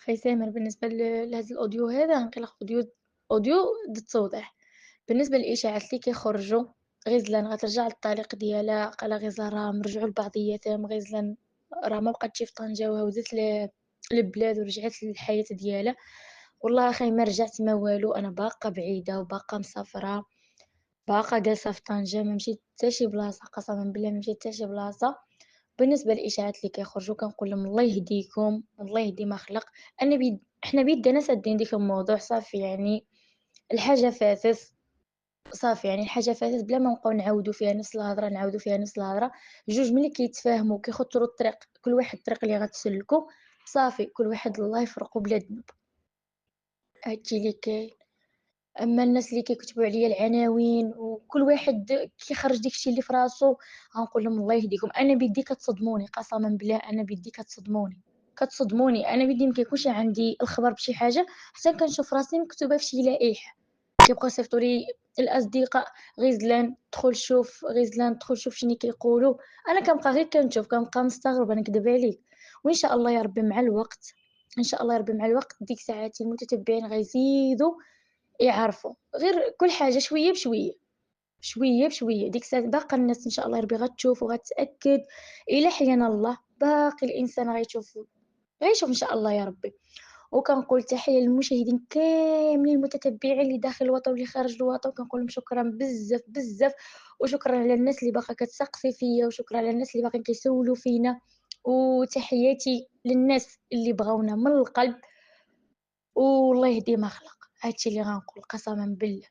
أخي سامر بالنسبة لهاد الأوديو هذا نقي لك أوديو ضد التوضيح. بالنسبة للإشاعات اللي كيخرجوا غيزلان غترجع للطريق ديالها، قالا غيزلان راهم رجعوا لبعضياتهم، غيزلان راه ما بقاتش في طنجة وهوزت للبلاد ورجعت للحياة ديالها. والله أخي ما رجعت ما والو، أنا باقا بعيدة وباقا مسافرة، باقا جالسة في طنجة، ما مشيت حتى شي بلاصة، قسما بالله ما مشيت حتى شي بلاصة. بالنسبة للإشاعات اللي كيخرجوا كنقول لهم الله يهديكم، الله يهدي ما خلق. أنا حنا بيدنا سادين ديك الموضوع صافي، يعني الحاجة فاتت، صافي يعني الحاجة فاتت بلا ما نبقاو نعاودو فيها نفس الهضرة، نعاودو فيها نفس الهضرة. جوج ملي كيتفاهموا كيخطروا الطريق، كل واحد الطريق اللي غتسلكو، صافي كل واحد الله يفرقو بلا ذنب. هادشي اللي كاين. أما الناس اللي كيكتبوا عليا العناوين وكل واحد كيخرج داك الشي اللي في راسو، غنقول لهم الله يهديكم. أنا بيدي كتصدموني، قسما بالله أنا بيدي كتصدموني. أنا بيدي ما كيكونش عندي الخبر بشي حاجة حتى كنشوف راسي مكتوبة في شي لائحة، كيبقاو يصيفطوا لي الأصدقاء غيزلان دخل شوف، غيزلان دخل شوف شنو كيقولوا. أنا كنبقى غير كنشوف، كنبقى مستغربة نكذب عليك. وإن شاء الله يا ربي مع الوقت، إن شاء الله يا ربي مع الوقت ديك ساعات المتتبعين غيزيدوا يعرفوا، غير كل حاجة شوية بشوية، شوية بشوية، ديك الساعة باقا الناس إن شاء الله يا ربي غتشوف وغتأكد. إلا حيانا الله باقي الإنسان غيشوف إن شاء الله يا ربي. وكنقول تحية للمشاهدين كاملين المتتبعين اللي داخل الوطن واللي خارج الوطن، كنقول لهم شكرا بزاف بزاف. وشكرا على الناس اللي باقا كتسقسي فيا، وشكرا على الناس اللي باقيين كيسولوا فينا. وتحياتي للناس اللي بغاونا من القلب، والله يهدي ما خلق. هادشي اللي غنقول قسما بالله.